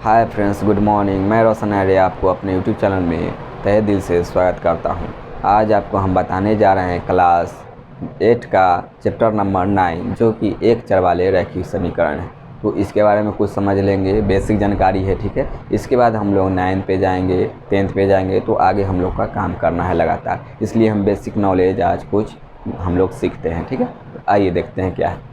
Hi friends, good morning. मैं रोशन आर्य आपको अपने यूट्यूब चैनल में तहे दिल से स्वागत करता हूं। आज आपको हम बताने जा रहे हैं क्लास 8 का चैप्टर नंबर 9 जो कि एक चर वाले रैखिक समीकरण है। तो इसके बारे में कुछ समझ लेंगे, बेसिक जानकारी है, ठीक है। इसके बाद हम लोग 9 पे जाएंगे, 10th पे जाएंगे, तो आगे हम लोग का काम करना है लगातार। इसलिए हम बेसिक नॉलेज आज कुछ हम लोग सीखते हैं, ठीक है। तो आइए देखते हैं क्या है।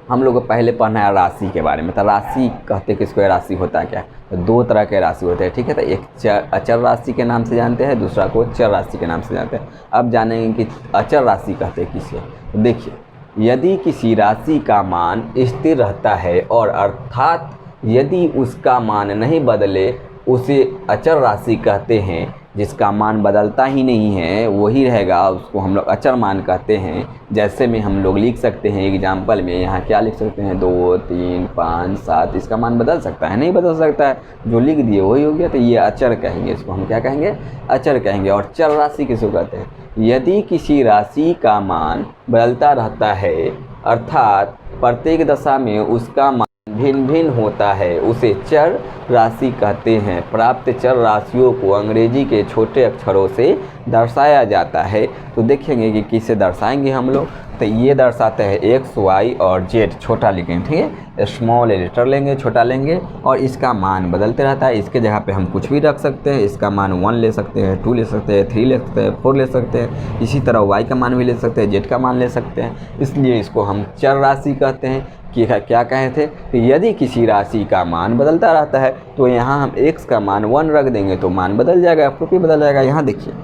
हम लोग को पहले पढ़ना है राशि के बारे में। तो राशि कहते किसको, राशि होता है क्या? तो दो तरह के राशि होते हैं, ठीक है। तो एक अचर राशि के नाम से जानते हैं, दूसरा को चर राशि के नाम से जानते हैं। अब जानेंगे कि अचर राशि कहते हैं किसे। तो देखिए, यदि किसी राशि का मान स्थिर रहता है और अर्थात यदि उसका मान नहीं बदले, उसे अचर राशि कहते हैं। जिसका मान बदलता ही नहीं है वही रहेगा, उसको हम लोग अचर मान कहते हैं। जैसे में हम लोग लिख सकते हैं एग्जाम्पल में, यहाँ क्या लिख सकते हैं, 2, 3, 5, 7। इसका मान बदल सकता है? नहीं बदल सकता है, जो लिख दिए वही हो गया। तो ये अचर कहेंगे, इसको हम क्या कहेंगे, अचर कहेंगे। और चर राशि किसको कहते हैं? यदि किसी राशि का मान बदलता रहता है अर्थात प्रत्येक दशा में उसका मान भिन्न भिन्न होता है, उसे चर राशि कहते हैं। प्राप्त चर राशियों को अंग्रेजी के छोटे अक्षरों से दर्शाया जाता है। तो देखेंगे कि किसे दर्शाएंगे हम लोग। तो ये दर्शाते हैं एक्स, वाई और जेड, छोटा लिखेंगे, ठीक है। स्मॉल लेटर लेंगे, छोटा लेंगे, और इसका मान बदलते रहता है। इसके जगह पे हम कुछ भी रख सकते हैं। इसका मान 1 ले सकते हैं, 2 ले सकते हैं, 3 ले सकते हैं, 4 ले सकते हैं। इसी तरह वाई का मान भी ले सकते हैं, जेड का मान ले सकते हैं। इसलिए इसको हम चर राशि कहते हैं। कि क्या कहे थे कि यदि किसी राशि का मान बदलता रहता है तो यहाँ हम x का मान 1 रख देंगे तो मान बदल जाएगा, आपको बदल जाएगा। यहाँ देखिए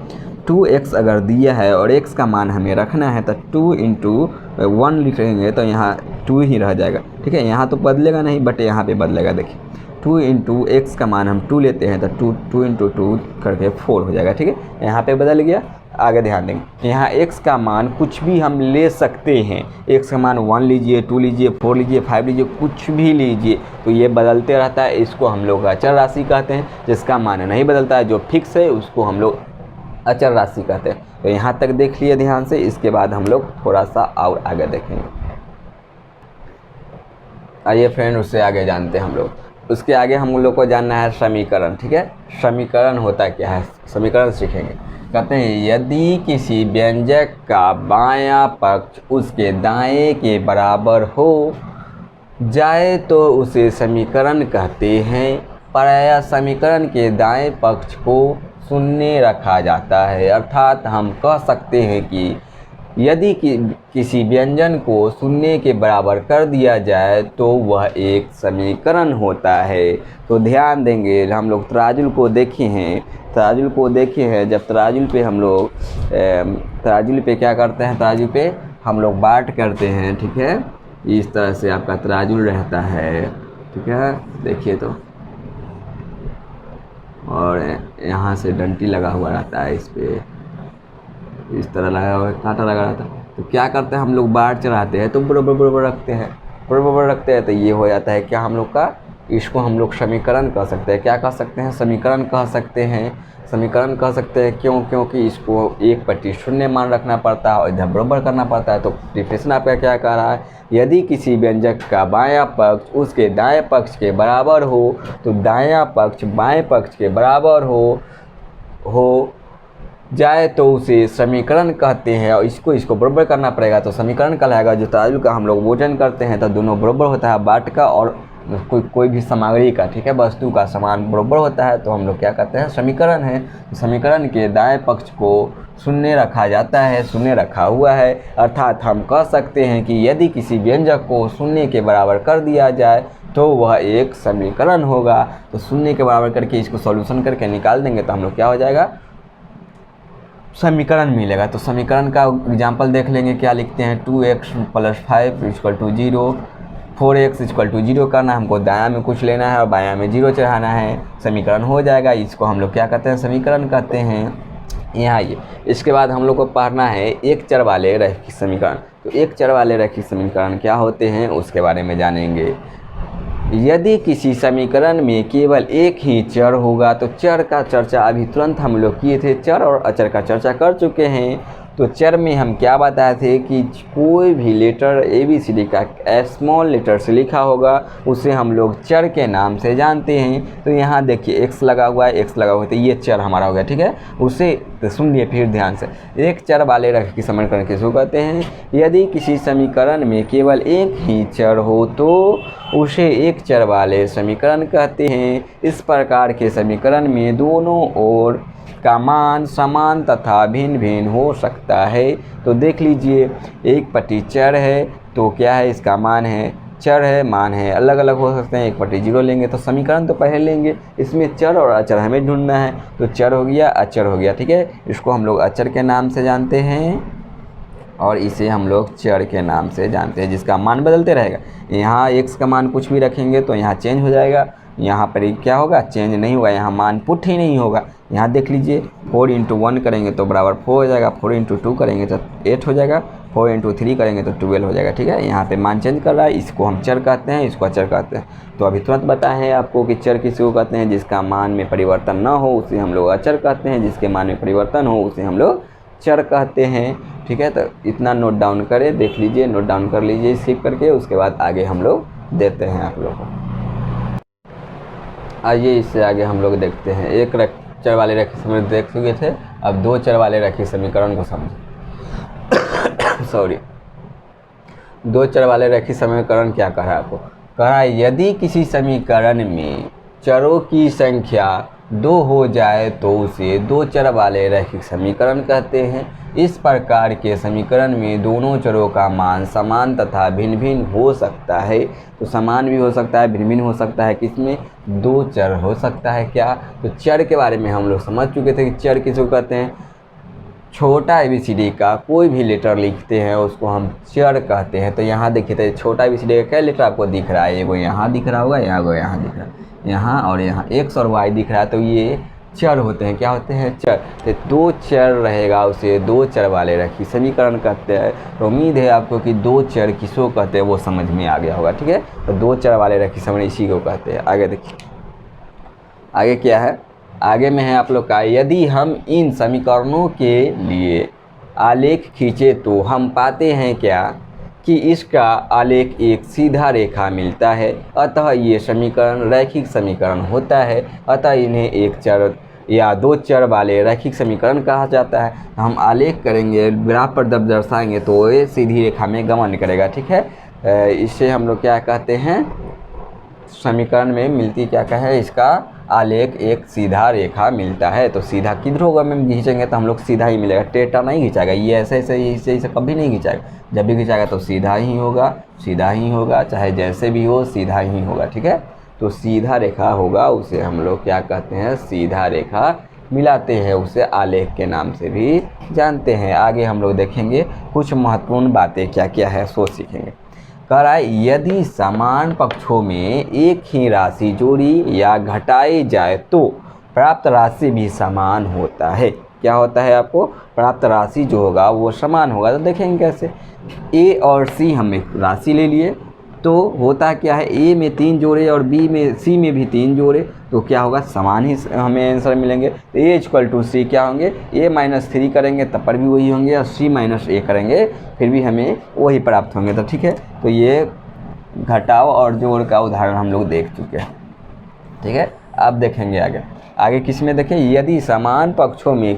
2x अगर दिया है और x का मान हमें रखना है तो 2 × 1 लिखेंगे तो यहाँ 2 ही रह जाएगा, ठीक है। यहाँ तो बदलेगा नहीं, बट यहाँ पे बदलेगा। देखिए 2 × x का मान हम 2 लेते हैं तो 2 × 2 करके 4 हो जाएगा, ठीक है। यहाँ पे बदल गया। आगे ध्यान देंगे, यहाँ x का मान कुछ भी हम ले सकते हैं। x का मान 1 लीजिए, 2 लीजिए, 4 लीजिए, 5 लीजिए, कुछ भी लीजिए, तो ये बदलते रहता है। इसको हम लोग अचर राशि कहते हैं। जिसका मान नहीं बदलता है, जो फिक्स है, उसको हम लोग अचर राशि कहते हैं। तो यहाँ तक देख लिए ध्यान से। इसके बाद हम लोग थोड़ा सा और आगे देखेंगे। आइए फ्रेंड, उससे आगे जानते हैं हम लोग। उसके आगे हम लोग को जानना है समीकरण, ठीक है। समीकरण होता क्या है, समीकरण सीखेंगे। कहते हैं यदि किसी व्यंजक का बायां पक्ष उसके दाएं के बराबर हो जाए तो उसे समीकरण कहते हैं। प्रायः समीकरण के दाएं पक्ष को शून्य रखा जाता है। अर्थात हम कह सकते हैं कि यदि किसी व्यंजन को शून्य के बराबर कर दिया जाए तो वह एक समीकरण होता है। तो ध्यान देंगे, हम लोग तराजू को देखे हैं, जब तराजू पे हम लोग तराजू पे क्या करते हैं, तराजू पे हम लोग बाट करते हैं, ठीक है। इस तरह से आपका तराजू रहता है, ठीक है। देखिए तो, और यहाँ से डंटी लगा हुआ रहता है, इस पे इस तरह लगा हुआ कांटा लगा रहता है। तो क्या करते हैं हम लोग, बाट चढ़ाते हैं तो बराबर रखते हैं, तो ये हो जाता है क्या हम लोग का, इसको हम लोग समीकरण कह सकते हैं। क्या कह सकते हैं, समीकरण कह सकते हैं। क्योंकि इसको एक पट्टी शून्य मान रखना पड़ता है और इधर बराबर करना पड़ता है। तो डिफिनेशन आपका क्या कह रहा है, यदि किसी व्यंजक का बायां पक्ष उसके दाएं पक्ष के बराबर हो तो दायां पक्ष बाएं पक्ष के बराबर हो जाए तो उसे समीकरण कहते हैं। और इसको बराबर करना पड़ेगा तो समीकरण कहलाएगा। जो तराजू का हम लोग वजन करते हैं तो दोनों बराबर होता है, बाट का और कोई भी सामग्री का, ठीक है, वस्तु का समान बराबर होता है, तो हम लोग क्या कहते हैं, समीकरण है। समीकरण के दाएं पक्ष को शून्य रखा जाता है, शून्य रखा हुआ है। अर्थात हम कह सकते हैं कि यदि किसी व्यंजक को शून्य के बराबर कर दिया जाए तो वह एक समीकरण होगा। तो शून्य के बराबर करके इसको सॉल्यूशन करके निकाल देंगे तो हम लोग क्या हो जाएगा, समीकरण मिलेगा। तो समीकरण का एग्जाम्पल देख लेंगे। क्या लिखते हैं, 2x + 5 = 0, 4x = 0 करना, हमको दायां में कुछ लेना है और बायां में 0 चढ़ाना है, समीकरण हो जाएगा। इसको हम लोग क्या कहते हैं, समीकरण कहते हैं। यहाँ ये इसके बाद हम लोग को पढ़ना है एक चर वाले रैखिक समीकरण। तो एक चर वाले रैखिक समीकरण क्या होते हैं उसके बारे में जानेंगे। यदि किसी समीकरण में केवल एक ही चर होगा, तो चर का चर्चा अभी तुरंत हम लोग किए थे, चर और अचर का चर्चा कर चुके हैं। तो चर में हम क्या बताए थे कि कोई भी लेटर ABCD का स्मॉल लेटर से लिखा होगा उसे हम लोग चर के नाम से जानते हैं। तो यहाँ देखिए x लगा हुआ है, x लगा हुआ है, तो ये चर हमारा हो गया, ठीक है। उसे तो सुन लिए फिर ध्यान से, एक चर वाले रैखिक समीकरण किसको कहते हैं? यदि किसी समीकरण में केवल एक ही चर हो तो उसे एक चर वाले समीकरण कहते हैं। इस प्रकार के समीकरण में दोनों ओर का मान समान तथा भिन्न भिन्न हो सकता है। तो देख लीजिए, एक पट्टी चर है तो क्या है, इसका मान है, चर है, मान है, अलग अलग हो सकते हैं। एक पट्टी 0 लेंगे तो समीकरण तो पहले लेंगे, इसमें चर और अचर हमें ढूंढना है। तो चर हो गया, अचर हो गया, ठीक है। इसको हम लोग अचर के नाम से जानते हैं और इसे हम लोग चर के नाम से जानते हैं, जिसका मान बदलते रहेगा। यहाँ x का मान कुछ भी रखेंगे तो यहाँ चेंज हो जाएगा, यहाँ पर क्या होगा, चेंज नहीं होगा, यहाँ मान पुट ही नहीं होगा। यहाँ देख लीजिए, 4 × 1 करेंगे तो बराबर 4 हो जाएगा, 4 × 2 करेंगे तो 8 हो जाएगा, 4 × 3 करेंगे तो 12 हो जाएगा, ठीक है। यहाँ पे मान चेंज कर रहा है, इसको हम चर कहते हैं, इसको अचर कहते हैं। तो अभी तुरंत बताए हैं आपको कि चर किसको कहते हैं? जिसका मान में परिवर्तन ना हो उसे हम लोग अचर कहते हैं, जिसके मान में परिवर्तन हो उसे हम लोग चर कहते हैं, ठीक है। तो इतना नोट डाउन करें, देख लीजिए, नोट डाउन कर लीजिए स्किप करके, उसके बाद आगे हम लोग देते हैं आप लोगों को। आइए इससे आगे हम लोग देखते हैं। एक चर वाले रैखिक समीकरण देख चुके थे, अब 2 चर वाले रैखिक समीकरण को समझें। सॉरी, 2 चर वाले रैखिक समीकरण क्या कह रहा है आपको? कह रहा है यदि किसी समीकरण में चरों की संख्या 2 हो जाए तो उसे 2 चर वाले रैखिक समीकरण कहते हैं। इस प्रकार के समीकरण में दोनों चरों का मान समान तथा भिन्न भिन्न हो सकता है। तो समान भी हो सकता है, भिन्न भिन्न हो सकता है, किसमें? 2 चर हो सकता है। क्या? तो चर के बारे में हम लोग समझ चुके थे कि चर किसको कहते हैं? छोटा ABCD का कोई भी लेटर लिखते हैं उसको हम चर कहते हैं। तो यहाँ देखिए, तो छोटा ABCD का क्या लेटर आपको दिख रहा है? एगो यहाँ दिख रहा होगा, यहाँ दिख रहा है, यहाँ और यहाँ x और y दिख रहा है, तो ये चर होते हैं। क्या होते हैं? चर। तो 2 चर रहेगा उसे 2 चर वाले रैखिक समीकरण कहते हैं। तो उम्मीद है आपको कि 2 चर किसको कहते हैं वो समझ में आ गया होगा, ठीक है। तो 2 चर वाले रैखिक समीकरण इसी को कहते हैं। आगे देखिए, आगे क्या है? आगे में है आप लोग का, यदि हम इन समीकरणों के लिए आलेख खींचे तो हम पाते हैं क्या कि इसका आलेख एक सीधा रेखा मिलता है, अतः ये समीकरण रैखिक समीकरण होता है। अतः इन्हें एक चर या 2 चर वाले रैखिक समीकरण कहा जाता है। हम आलेख करेंगे, ग्राफ पर जब दर्शाएंगे तो ये सीधी रेखा में गमन करेगा, ठीक है। इससे हम लोग क्या कहते हैं? समीकरण में मिलती क्या कहे, इसका आलेख एक सीधा रेखा मिलता है। तो सीधा किधर होगा में खींचेंगे तो हम लोग सीधा ही मिलेगा, टेढ़ा नहीं खिंचाएगा, ये ऐसे ऐसे कभी नहीं खिंचाएगा। जब भी खिंचाएगा तो सीधा ही होगा, सीधा ही होगा, चाहे जैसे भी हो सीधा ही होगा, ठीक है। तो सीधा रेखा होगा उसे हम लोग क्या कहते हैं? सीधा रेखा मिलाते हैं, उसे आलेख के नाम से भी जानते हैं। आगे हम लोग देखेंगे कुछ महत्वपूर्ण बातें क्या क्या है, सो सीखेंगे। कह रहा है यदि समान पक्षों में एक ही राशि जोड़ी या घटाई जाए तो प्राप्त राशि भी समान होता है। क्या होता है? आपको प्राप्त राशि जो होगा वो समान होगा। तो देखेंगे कैसे। A और C हम एक राशि ले लिए, तो होता क्या है, A में 3 जोड़े और C में भी 3 जोड़े, तो क्या होगा? समान ही हमें आंसर मिलेंगे। तो A = C क्या होंगे? A - 3 करेंगे तब पर भी वही होंगे, और C - A करेंगे फिर भी हमें वही प्राप्त होंगे। तो ठीक है, तो ये घटाव और जोड़ का उदाहरण हम लोग देख चुके हैं, ठीक है। अब देखेंगे आगे किस में देखें, यदि समान पक्षों में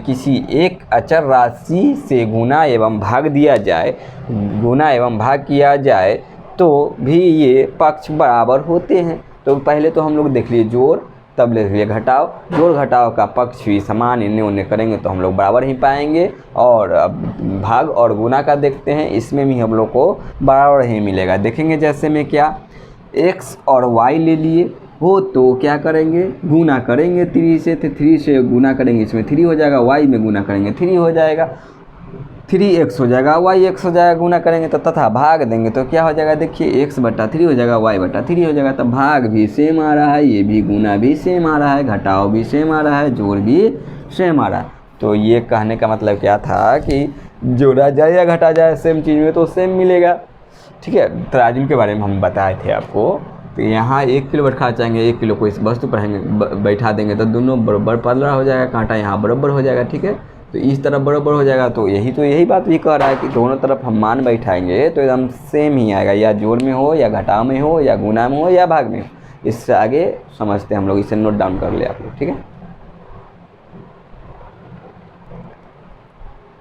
किसी एक अचर राशि से गुना एवं भाग किया जाए तो भी ये पक्ष बराबर होते हैं। तो पहले तो हम लोग देख लिए जोड़, तब देख लिए घटाव। जोड़ घटाव का पक्ष भी समान इन्हें उन्हें करेंगे तो हम लोग बराबर ही पाएंगे। और अब भाग और गुना का देखते हैं, इसमें भी हम लोग को बराबर ही मिलेगा। देखेंगे जैसे में क्या, x और y ले लिए हो तो क्या करेंगे? गुना करेंगे 3 से, तो 3 से गुना करेंगे, इसमें 3 हो जाएगा, y में गुना करेंगे 3 हो जाएगा, 3x हो जाएगा, yx हो जाएगा, गुना करेंगे तो तथा भाग देंगे तो क्या हो जाएगा? देखिए x/3 हो जाएगा, y/3 हो जाएगा। तब भाग भी सेम आ रहा है, ये भी गुना भी सेम आ रहा है, घटाव भी सेम आ रहा है, जोड़ भी सेम आ रहा है। तो ये कहने का मतलब क्या था कि जोड़ा जाए या घटा जाए सेम चीज़ में तो सेम मिलेगा, ठीक है। तराजू के बारे में हम बताए थे आपको तो यहाँ 1 किलो बैठा चाहेंगे, 1 किलो को इस वस्तु पर बैठा देंगे तो दोनों बराबर 15 हो जाएगा, कांटा यहाँ बराबर हो जाएगा। ठीक है, तो इस तरफ बराबर हो जाएगा। तो यही बात भी कह रहा है कि दोनों तरफ हम मान बैठाएंगे तो एकदम सेम ही आएगा, या जोड़ में हो या घटाव में हो या गुना में हो या भाग में हो। इससे आगे समझते हैं हम लोग, इसे नोट डाउन कर ले आप लोग। ठीक है,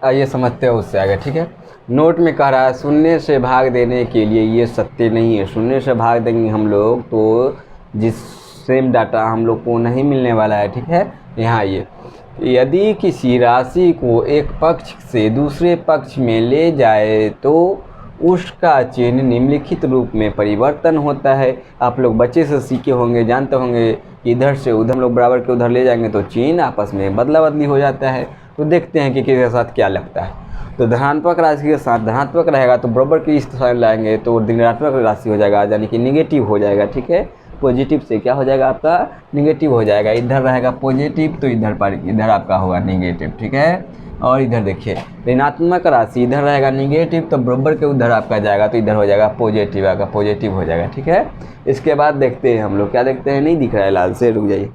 आइए समझते हैं उससे आगे। ठीक है, नोट में कह रहा है शून्य से भाग देने के लिए ये सत्य नहीं है। शून्य से भाग देंगे हम लोग तो जिस सेम डाटा हम लोग को नहीं मिलने वाला है। ठीक है, यहाँ ये यदि किसी राशि को एक पक्ष से दूसरे पक्ष में ले जाए तो उसका चिन्ह निम्नलिखित रूप में परिवर्तन होता है। आप लोग बच्चे से सीखे होंगे, जानते होंगे, इधर से उधर हम लोग बराबर के उधर ले जाएंगे तो चिन्ह आपस में बदला बदली हो जाता है। तो देखते हैं कि किसके साथ क्या लगता है। तो धनात्मक राशि के साथ धनात्मक रहेगा तो बराबर की इस साइन लाएंगे तो ऋणात्मक राशि हो जाएगा, यानी कि निगेटिव हो जाएगा। ठीक है, पॉजिटिव से क्या हो जाएगा आपका निगेटिव हो जाएगा। इधर रहेगा पॉजिटिव तो इधर आपका होगा निगेटिव। ठीक है, और इधर देखिए ऋणात्मक राशि इधर रहेगा निगेटिव तो बराबर के उधर आपका जाएगा तो इधर हो जाएगा पॉजिटिव, आपका पॉजिटिव हो जाएगा। ठीक है, इसके बाद देखते हैं हम लोग क्या देखते हैं, नहीं दिख रहा है लाल से, रुक जाइए,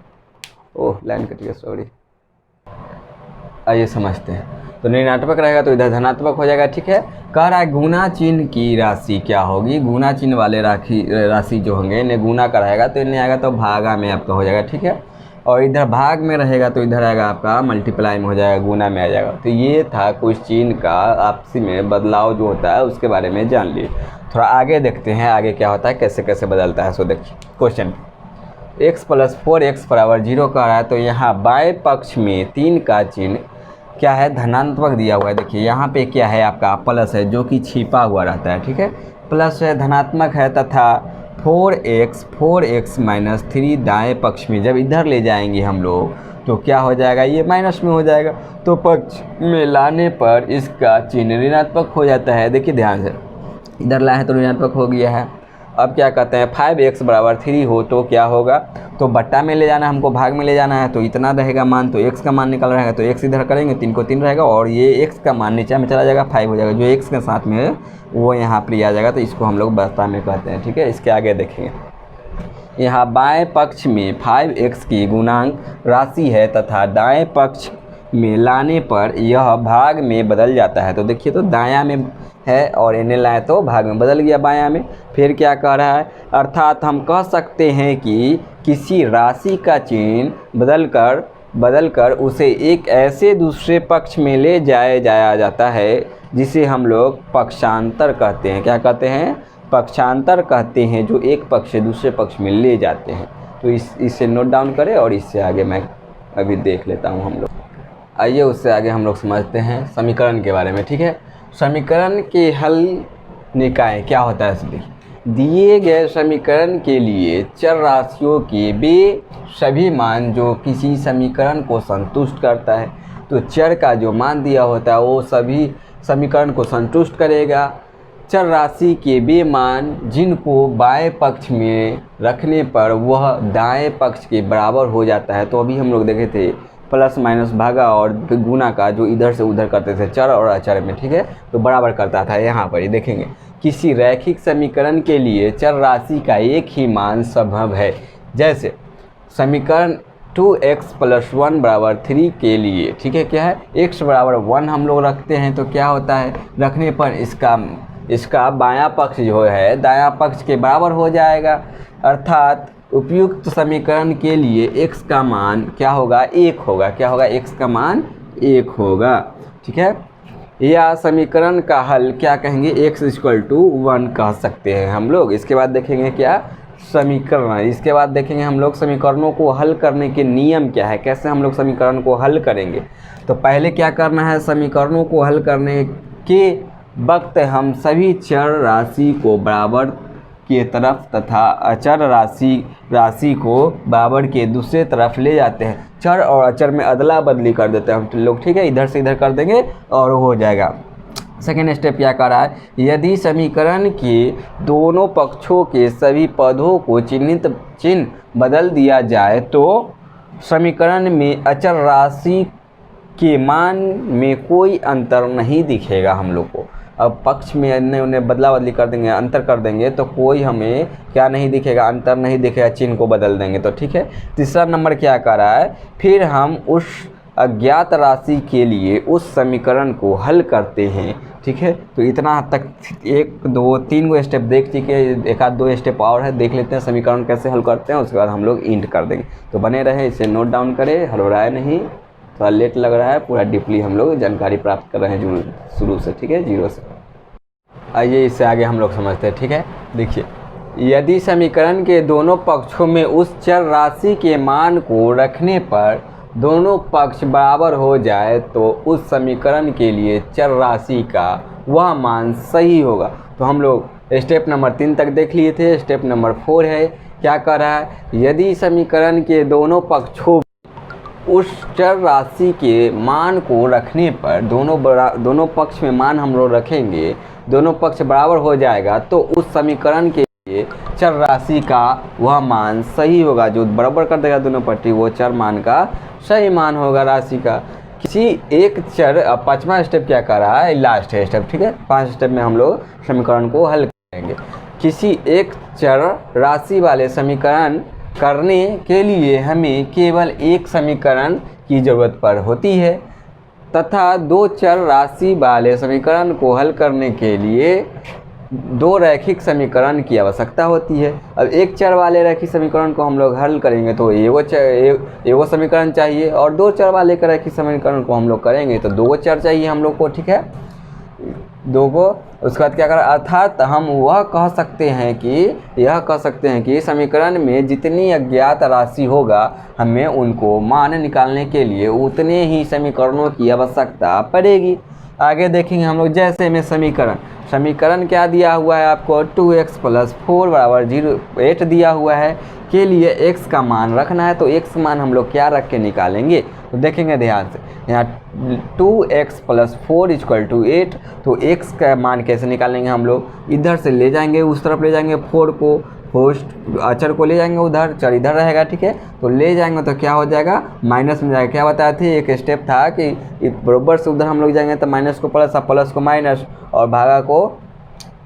ओह लाइन कट गया, सॉरी। आइए समझते हैं। तो ऋणात्मक रहेगा तो इधर धनात्मक हो जाएगा। ठीक है, कह रहा है गुना चिन्ह की राशि क्या होगी। गुना चिन्ह वाले राशि जो होंगे इन्हें गुना का रहेगा तो इन्हें आएगा तो भागा में आपका हो जाएगा। ठीक है, और इधर भाग में रहेगा तो इधर आएगा आपका मल्टीप्लाई में हो जाएगा, गुना में आ जाएगा। तो ये था कुछ चिन्ह का आपसी में बदलाव जो होता है उसके बारे में जान लिए। थोड़ा आगे देखते हैं आगे क्या होता है, कैसे कैसे बदलता है। सो देखिए क्वेश्चन, x + 4x = 0 कह रहा है। तो यहाँ बाएं पक्ष में 3 का चिन्ह क्या है, धनात्मक दिया हुआ है। देखिए यहाँ पे क्या है आपका प्लस है जो कि छिपा हुआ रहता है। ठीक है, प्लस है, धनात्मक है, तथा 4x - 3 दाएं पक्ष में जब इधर ले जाएंगे हम लोग तो क्या हो जाएगा, ये माइनस में हो जाएगा। तो पक्ष में लाने पर इसका चिन्ह ऋणात्मक हो जाता है। देखिए ध्यान से, इधर लाए तो ऋणात्मक हो गया है। अब क्या कहते हैं, 5x = 3 हो तो क्या होगा, तो बट्टा में ले जाना है हमको, भाग में ले जाना है तो इतना रहेगा मान, तो x का मान निकल रहेगा तो x इधर करेंगे, 3 को 3 रहेगा और ये x का मान नीचे में चला जाएगा, 5 हो जाएगा, जो x के साथ में वो यहाँ पर आ जाएगा। तो इसको हम लोग बट्टा में कहते हैं। ठीक है, इसके आगे देखेंगे, यहाँ बाएं पक्ष में 5x की गुणांक राशि है तथा दाएं पक्ष में लाने पर यह भाग में बदल जाता है। तो देखिए, तो दायां में है और इन्हें लाए तो भाग में बदल गया बायां में। फिर क्या कह रहा है, अर्थात हम कह सकते हैं कि किसी राशि का चिन्ह बदलकर उसे एक ऐसे दूसरे पक्ष में ले जाया जाता है जिसे हम लोग पक्षांतर कहते हैं। क्या कहते हैं, पक्षांतर कहते हैं, जो एक पक्ष से दूसरे पक्ष में ले जाते हैं। तो इसे नोट डाउन करें और इससे आगे मैं अभी देख लेता हूँ हम लोग। आइए उससे आगे हम लोग समझते हैं समीकरण के बारे में। ठीक है, समीकरण के हल निकाय क्या होता है, इसलिए दिए गए समीकरण के लिए चर राशियों के वे सभी मान जो किसी समीकरण को संतुष्ट करता है। तो चर का जो मान दिया होता है वो सभी समीकरण को संतुष्ट करेगा। चर राशि के वे मान जिनको बाएं पक्ष में रखने पर वह दाएं पक्ष के बराबर हो जाता है। तो अभी हम लोग देखे थे प्लस माइनस भागा और गुना का जो इधर से उधर करते थे चर और अचर में। ठीक है, तो बराबर करता था। यहाँ पर ही देखेंगे, किसी रैखिक समीकरण के लिए चर राशि का एक ही मान संभव है। जैसे समीकरण 2x + 1 = 3 के लिए, ठीक है, क्या है, x = 1 हम लोग रखते हैं तो क्या होता है, रखने पर इसका बायां पक्ष जो है दायां पक्ष के बराबर हो जाएगा। अर्थात उपयुक्त समीकरण के लिए x का मान क्या होगा, 1 होगा। क्या होगा, x का मान 1 होगा। ठीक है, या समीकरण का हल क्या कहेंगे, x = 1 कह सकते हैं हम लोग। इसके बाद देखेंगे क्या, समीकरण। इसके बाद देखेंगे हम लोग समीकरणों को हल करने के नियम क्या है, कैसे हम लोग समीकरण को हल करेंगे। तो पहले क्या करना है, समीकरणों को हल करने के वक्त हम सभी चर राशि को बराबर के तरफ तथा अचर राशि को बराबर के दूसरे तरफ ले जाते हैं। चर और अचर में अदला बदली कर देते हैं हम लोग। ठीक है, इधर से इधर कर देंगे और हो जाएगा। सेकेंड स्टेप क्या कर रहा है, यदि समीकरण के दोनों पक्षों के सभी पदों को चिन्ह बदल दिया जाए तो समीकरण में अचर राशि के मान में कोई अंतर नहीं दिखेगा हम लोग को। अब पक्ष में इन्हें उन्हें बदला बदली कर देंगे, अंतर कर देंगे, तो कोई हमें क्या नहीं दिखेगा, अंतर नहीं दिखेगा, चिन्ह को बदल देंगे। तो ठीक है, तीसरा नंबर क्या कर रहा है, फिर हम उस अज्ञात राशि के लिए उस समीकरण को हल करते हैं। ठीक है, तो इतना हद तक 1 2 3 गो स्टेप देख चुके, एक आध 2 स्टेप और है, देख लेते हैं समीकरण कैसे हल करते हैं, उसके बाद हम लोग इंट कर देंगे। तो बने रहे, इसे नोट डाउन करें, हड़बड़ाए नहीं, थोड़ा लेट लग रहा है, पूरा डीपली हम लोग जानकारी प्राप्त कर रहे हैं शुरू से। ठीक है, 0 से। आइए इससे आगे हम लोग समझते हैं। ठीक है, देखिए, यदि समीकरण के दोनों पक्षों में उस चर राशि के मान को रखने पर दोनों पक्ष बराबर हो जाए तो उस समीकरण के लिए चर राशि का वह मान सही होगा। तो हम लोग स्टेप नंबर 3 तक देख लिए थे। स्टेप नंबर 4 है, क्या कर रहा है, यदि समीकरण के दोनों पक्षों उस चर राशि के मान को रखने पर दोनों पक्ष में मान हम लोग रखेंगे, दोनों पक्ष बराबर हो जाएगा तो उस समीकरण के लिए चर राशि का वह मान सही होगा। जो बराबर कर देगा दोनों पट्टी, वो चर मान का सही मान होगा राशि का। किसी एक चर, अब 5वां स्टेप क्या कर रहा है, लास्ट है स्टेप। ठीक है, 5 स्टेप में हम लोग समीकरण को हल करेंगे। किसी एक चर राशि वाले समीकरण करने के लिए हमें केवल एक समीकरण की ज़रूरत पर होती है तथा 2 चर राशि वाले समीकरण को हल करने के लिए 2 रैखिक समीकरण की आवश्यकता होती है। अब एक चर वाले रैखिक समीकरण को हम लोग हल करेंगे तो एगो समीकरण चाहिए, और 2 चर वाले का रैखिक समीकरण को हम लोग करेंगे तो 2 चर चाहिए हम लोग को। ठीक है, 2 को। उसके बाद क्या करें, अर्थात हम यह कह सकते हैं कि समीकरण में जितनी अज्ञात राशि होगा हमें उनको मान निकालने के लिए उतने ही समीकरणों की आवश्यकता पड़ेगी। आगे देखेंगे हम लोग, जैसे में समीकरण क्या दिया हुआ है आपको, 2x + 4 = 8 दिया हुआ है, के लिए x का मान रखना है। तो x का मान हम लोग क्या रख के निकालेंगे, तो देखेंगे ध्यान से, यहाँ 2x + 4 = 8। तो x का मान कैसे निकालेंगे हम लोग, इधर से ले जाएंगे, उस तरफ ले जाएंगे, 4 को होस्ट अचर को ले जाएंगे उधर, चर इधर रहेगा। ठीक है, तो ले जाएंगे तो क्या हो जाएगा, माइनस में जाएगा। क्या बताए थे, एक स्टेप था कि बराबर से उधर हम लोग जाएंगे तो माइनस को प्लस, प्लस को माइनस, और भागा को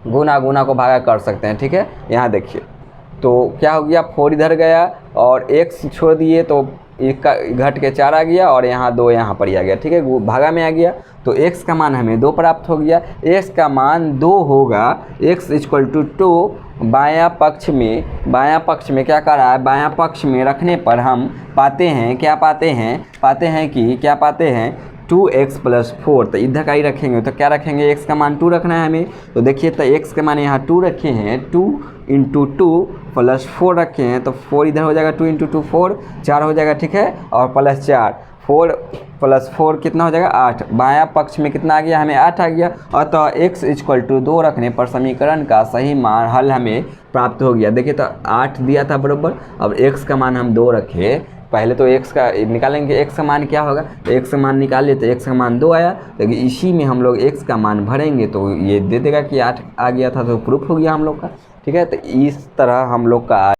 गुना, गुना को भागा कर सकते हैं। ठीक है, यहाँ देखिए, तो क्या हो गया, 4 इधर गया और x छोड़ दिए तो 1 का घट के 4 आ गया, और यहाँ 2 यहाँ पर ही आ गया। ठीक है, भागा में आ गया, तो x का मान हमें 2 प्राप्त हो गया। x का मान 2 होगा, x = 2। बायां पक्ष में क्या कर रहा है, बायां पक्ष में रखने पर हम पाते हैं, क्या पाते हैं 2x + 4। तो इधर का ही रखेंगे, तो क्या रखेंगे, x का मान 2 रखना है हमें। तो देखिए, तो x का मान यहाँ 2 रखे हैं, 2 × 2 + 4 रखे हैं, तो 4 इधर हो जाएगा, 2 × 2 4, 4 हो जाएगा। ठीक है, और प्लस 4, 4 + 4 कितना हो जाएगा, 8। बायां पक्ष में कितना आ गया, हमें 8 आ गया। अतः x = 2 रखने पर समीकरण का सही मान हल हमें प्राप्त हो गया। देखिए, तो 8 दिया था बराबर, अब x का मान हम 2 रखे, पहले तो x का निकालेंगे, x का मान क्या होगा, तो x का मान निकाले तो x का मान 2 आया, तो इसी में हम लोग x का मान भरेंगे तो ये दे देगा कि 8 आ गया था, तो प्रूफ हो गया हम लोग का। ठीक है, तो इस तरह हम लोग का